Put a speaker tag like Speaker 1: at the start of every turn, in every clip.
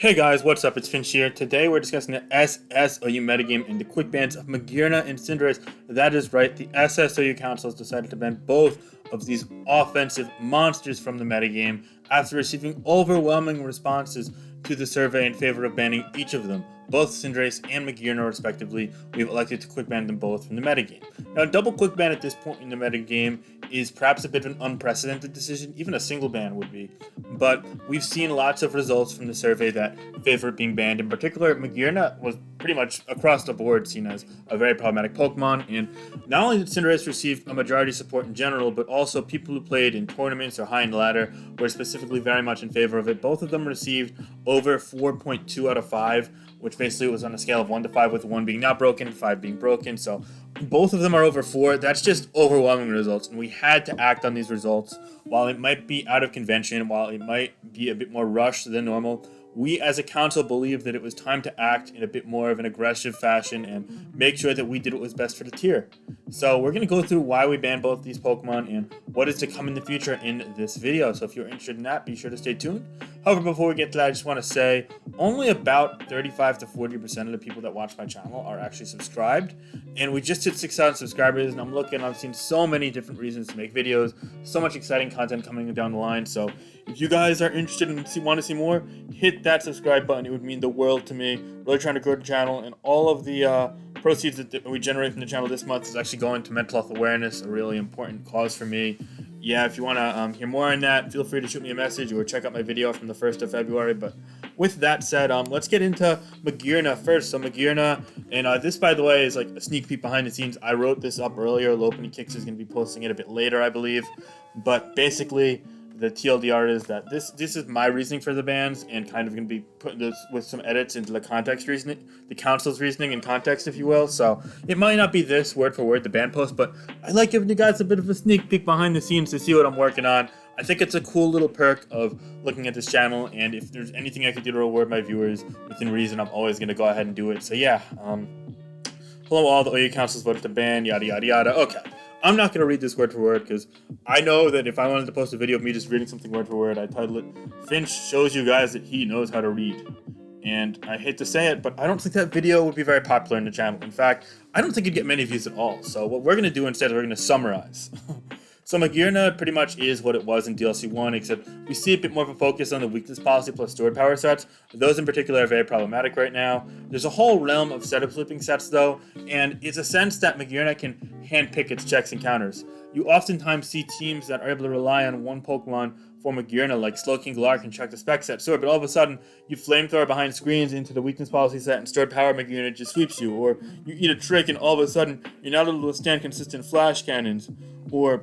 Speaker 1: Hey guys, what's up? It's Finch here. Today we're discussing the SSOU metagame and the quick bans of Magearna and Cinderace. That is right, the SSOU Council has decided to ban both of these offensive monsters from the metagame after receiving overwhelming responses to the survey in favor of banning each of them. Both Cinderace and Magearna respectively, we've elected to quick ban them both from the metagame. Now, a double quick ban at this point in the metagame is perhaps a bit of an unprecedented decision, even a single ban would be, but we've seen lots of results from the survey that favor it being banned. In particular, Magearna was pretty much across the board seen as a very problematic Pokemon, and not only did Cinderace receive a majority support in general, but also people who played in tournaments or high in the ladder were specifically very much in favor of it. Both of them received over 4.2 out of 5, which basically was on a scale of 1 to 5, with 1 being not broken, 5 being broken. So both of them are over 4. That's just overwhelming results, and we had to act on these results. While it might be out of convention, while it might be a bit more rushed than normal, we as a council believed that it was time to act in a bit more of an aggressive fashion and make sure that we did what was best for the tier. So we're going to go through why we banned both these Pokemon and what is to come in the future in this video. So if you're interested in that, be sure to stay tuned. However, before we get to that, I just want to say only about 35 to 40% of the people that watch my channel are actually subscribed. And we just hit 6,000 subscribers, and I've seen so many different reasons to make videos, so much exciting content coming down the line. So if you guys are interested and want to see more, hit that subscribe button. It would mean the world to me. Really trying to grow the channel, and all of the proceeds that we generate from the channel this month is actually going to mental health awareness, a really important cause for me. Yeah, if you want to hear more on that, feel free to shoot me a message or check out my video from the 1st of February. But with that said, let's get into Magearna first. So Magearna, and this, by the way, is like a sneak peek behind the scenes. I wrote this up earlier. Lopen Kicks is going to be posting it a bit later, I believe. But basically, the TLDR is that this is my reasoning for the bans, and kind of going to be putting this with some edits into the context reasoning, the council's reasoning and context, if you will. So it might not be this word for word, the ban post, but I like giving you guys a bit of a sneak peek behind the scenes to see what I'm working on. I think it's a cool little perk of looking at this channel, and if there's anything I could do to reward my viewers within reason, I'm always going to go ahead and do it. So yeah, hello all, the OU councils voted to ban, yada yada yada. Okay. I'm not going to read this word for word because I know that if I wanted to post a video of me just reading something word for word, I'd title it, Finch shows you guys that he knows how to read. And I hate to say it, but I don't think that video would be very popular in the channel. In fact, I don't think it'd get many views at all. So what we're going to do instead is we're going to summarize. So Magearna pretty much is what it was in DLC 1, except we see a bit more of a focus on the weakness policy plus stored power sets. Those in particular are very problematic right now. There's a whole realm of setup flipping sets though, and it's a sense that Magearna can handpick its checks and counters. You oftentimes see teams that are able to rely on one Pokemon for Magearna, like Slowking Galar can check the spec set sword, but all of a sudden you flamethrower behind screens into the weakness policy set and stored power Magearna just sweeps you, or you eat a trick and all of a sudden you're not able to withstand consistent flash cannons, or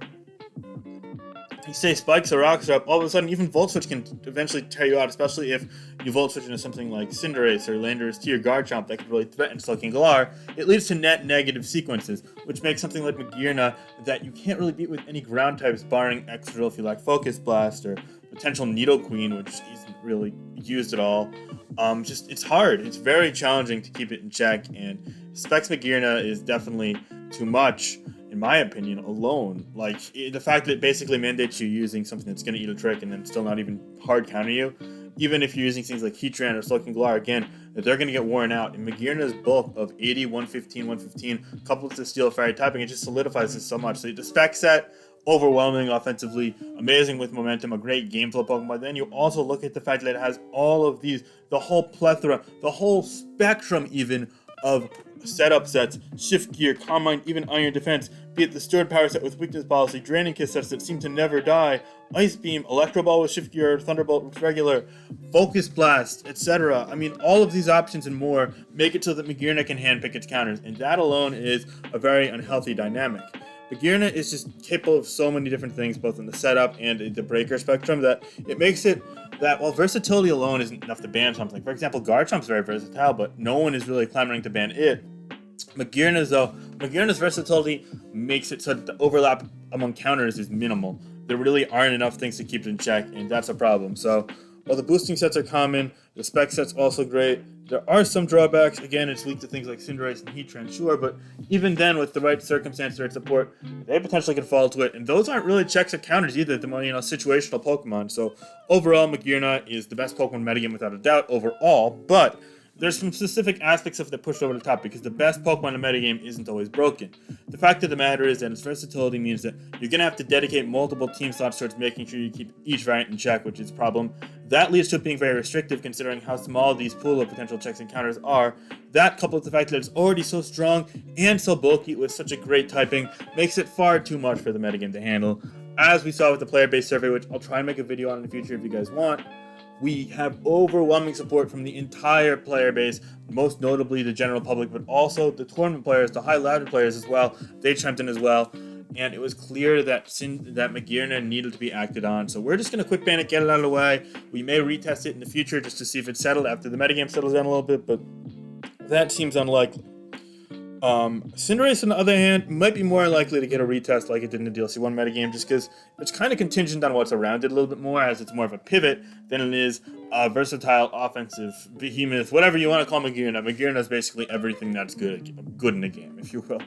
Speaker 1: you say spikes or rocks are up, all of a sudden even Volt Switch can eventually tear you out, especially if you Volt Switch into something like Cinderace or Landorus T or Garchomp that could really threaten Slowking Galar. It leads to net negative sequences, which makes something like Magearna that you can't really beat with any ground types, barring X-Drill if you like Focus Blast, or potential Needle Queen, which isn't really used at all. It's hard. It's very challenging to keep it in check, and Specs Magearna is definitely too much, in my opinion, alone. Like, the fact that it basically mandates you using something that's going to eat a trick and then still not even hard counter you, even if you're using things like Heatran or Slowking Galar, again, that they're going to get worn out. And Magearna's bulk of 80, 115, 115, coupled with the Steel Fairy typing, it just solidifies this so much. So the spec set, overwhelming offensively, amazing with momentum, a great game flow Pokemon. Then you also look at the fact that it has all of these, the whole plethora, the whole spectrum even of setup sets, Shift Gear, Calm Mind, even Iron Defense, be it the stored power set with weakness policy, Draining Kiss sets that seem to never die, Ice Beam, Electro Ball with Shift Gear, Thunderbolt with regular, Focus Blast, etc. I mean, all of these options and more make it so that Magearna can handpick its counters, and that alone is a very unhealthy dynamic. Magearna is just capable of so many different things, both in the setup and the breaker spectrum, that it makes it that while versatility alone isn't enough to ban something. For example, Garchomp's very versatile, but no one is really clamoring to ban it. Magearna's versatility makes it so that the overlap among counters is minimal. There really aren't enough things to keep it in check, and that's a problem. So while the boosting sets are common, the spec set's also great. There are some drawbacks. Again, it's weak to things like Cinderace and Heatran, sure, but even then, with the right circumstances, the right support, they potentially can fall to it. And those aren't really checks or counters either. The more situational Pokemon. So overall, Magearna is the best Pokemon metagame without a doubt overall. But there's some specific aspects of it that push over the top because the best Pokemon in the metagame isn't always broken. The fact of the matter is that its versatility means that you're going to have to dedicate multiple team slots towards making sure you keep each variant in check, which is a problem. That leads to it being very restrictive considering how small these pool of potential checks and counters are. That, coupled with the fact that it's already so strong and so bulky with such a great typing, makes it far too much for the metagame to handle. As we saw with the player-based survey, which I'll try and make a video on in the future if you guys want, we have overwhelming support from the entire player base, most notably the general public, but also the tournament players, the high-ladder players as well. They chimed in as well, and it was clear that Magearna needed to be acted on. So we're just going to quick ban it, get it out of the way. We may retest it in the future just to see if it's settled after the metagame settles down a little bit, but that seems unlikely. Cinderace, on the other hand, might be more likely to get a retest like it did in the DLC 1 metagame, just because it's kind of contingent on what's around it a little bit more, as it's more of a pivot than it is a versatile offensive behemoth, whatever you want to call Magearna. Magearna is basically everything that's good in the game, if you will.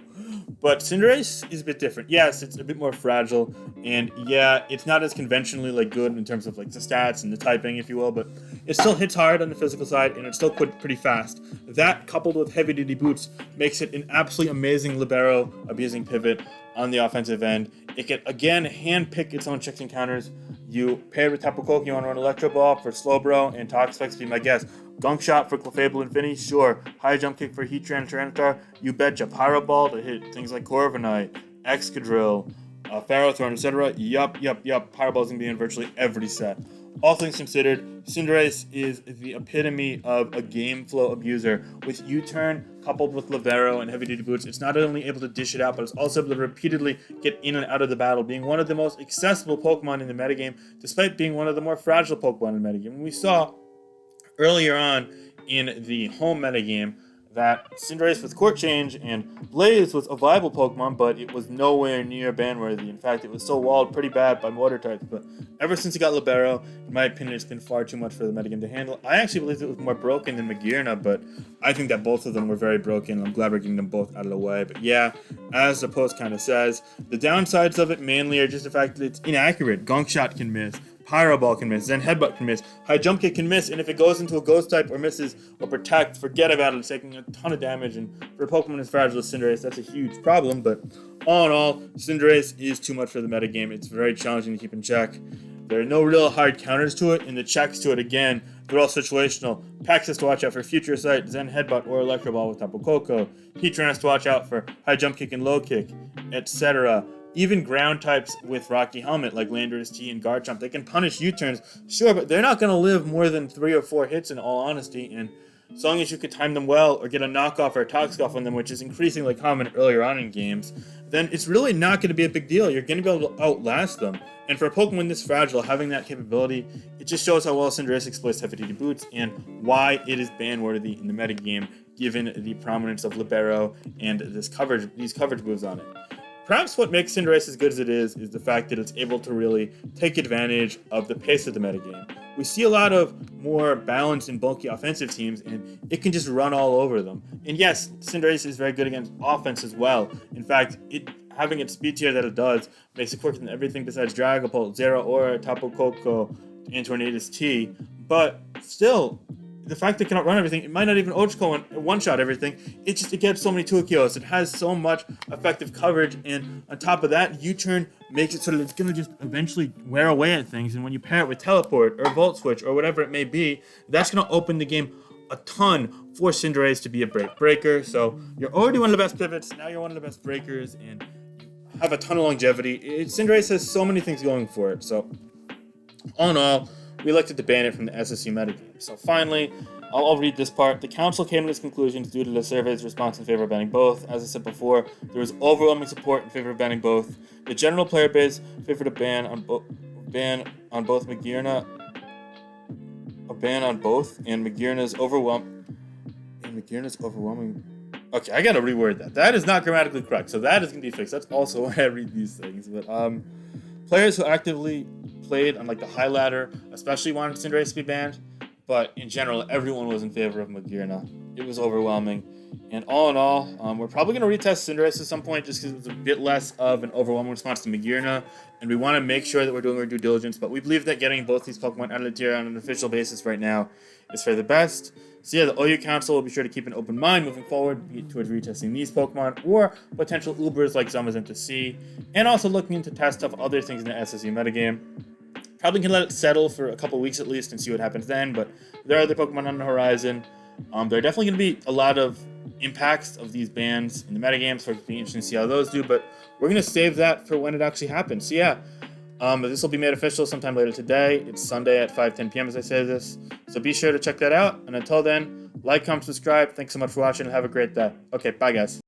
Speaker 1: But Cinderace is a bit different. Yes, it's a bit more fragile, and yeah, it's not as conventionally good in terms of the stats and the typing, if you will, but it still hits hard on the physical side, and it's still pretty fast. That, coupled with heavy-duty boots, makes it an absolutely amazing libero abusing pivot on the offensive end. It can, again, hand-pick its own checks and counters. You pair with Tapu Koko, you want to run Electro Ball for Slowbro and Toxapex, be my guess. Gunk Shot for Clefable Infinity, sure. High Jump Kick for Heatran and Tyranitar, you betcha. Pyro Ball to hit things like Corviknight, Excadrill, Ferrothorn, etc. Yup. Pyro Ball's going to be in virtually every set. All things considered, Cinderace is the epitome of a game flow abuser. With U-turn coupled with Libero and heavy-duty boots, it's not only able to dish it out, but it's also able to repeatedly get in and out of the battle, being one of the most accessible Pokemon in the metagame, despite being one of the more fragile Pokemon in the metagame. We saw earlier on in the home metagame that Cinderace with Court Change and Blaze was a viable Pokemon, but it was nowhere near ban-worthy. In fact, it was so walled pretty bad by water types, but ever since it got Libero, in my opinion, it's been far too much for the metagame to handle. I actually believe it was more broken than Magearna, but I think that both of them were very broken. I'm glad we're getting them both out of the way. But yeah, as the post kind of says, the downsides of it mainly are just the fact that it's inaccurate. Gunk Shot can miss. Pyro Ball can miss, Zen Headbutt can miss, High Jump Kick can miss, and if it goes into a Ghost type or misses or Protect, forget about it. It's taking a ton of damage, and for a Pokemon as fragile as Cinderace, that's a huge problem. But all in all, Cinderace is too much for the metagame. It's very challenging to keep in check. There are no real hard counters to it, and the checks to it, again, they're all situational. Pax has to watch out for Future Sight, Zen Headbutt, or Electro Ball with Tapu Koko. Heatran has to watch out for High Jump Kick and Low Kick, etc. Even ground types with Rocky Helmet, like Landorus T and Garchomp, they can punish U-turns, sure, but they're not going to live more than 3 or 4 hits in all honesty, and as long as you could time them well or get a knockoff or a Toxic off on them, which is increasingly common earlier on in games, then it's really not going to be a big deal. You're going to be able to outlast them. And for a Pokemon this fragile, having that capability, it just shows how well Cinderace exploits heavy-duty boots and why it is ban-worthy in the metagame, given the prominence of Libero and these coverage moves on it. Perhaps what makes Cinderace as good as it is the fact that it's able to really take advantage of the pace of the metagame. We see a lot of more balanced and bulky offensive teams, and it can just run all over them. And yes, Cinderace is very good against offense as well. In fact, having its speed tier that it does makes it quicker than everything besides Dragapult, Zeraora, Tapu Koko, and Tornadus T. But still, the fact that it cannot run everything, it might not even Ochako one-shot everything. It gets so many 2-KOs. It has so much effective coverage, and on top of that, U-turn makes it so that it's going to just eventually wear away at things, and when you pair it with Teleport or Volt Switch or whatever it may be, that's going to open the game a ton for Cinderace to be a breaker. So you're already one of the best pivots, now you're one of the best breakers, and you have a ton of longevity. Cinderace has so many things going for it, so all in all, we elected to ban it from the SSU metagame. So finally, I'll read this part. The council came to its conclusions due to the survey's response in favor of banning both. As I said before, there was overwhelming support in favor of banning both. The general player base favored a ban on both Magearna, and Magearna's overwhelming. Okay, I gotta reword that. That is not grammatically correct, so that is gonna be fixed. That's also why I read these things. But players who actively played on like the high ladder especially wanted Cinderace to be banned, but in general, everyone was in favor of Magearna. It was overwhelming. And all in all, we're probably going to retest Cinderace at some point just because it was a bit less of an overwhelming response to Magearna. And we want to make sure that we're doing our due diligence. But we believe that getting both these Pokemon out of the tier on an official basis right now is for the best. So yeah, the OU Council will be sure to keep an open mind moving forward towards retesting these Pokemon or potential Ubers like Zamazenta C, and also looking into test stuff other things in the SSU metagame. Probably can let it settle for a couple weeks at least and see what happens then, but there are other Pokemon on the horizon. There are definitely going to be a lot of impacts of these bans in the metagame, so it's being interesting to see how those do, but we're going to save that for when it actually happens. So yeah, this will be made official sometime later today. It's Sunday at 5:10 p.m. as I say this, so be sure to check that out. And until then, like, comment, subscribe. Thanks so much for watching and have a great day. Okay, bye guys.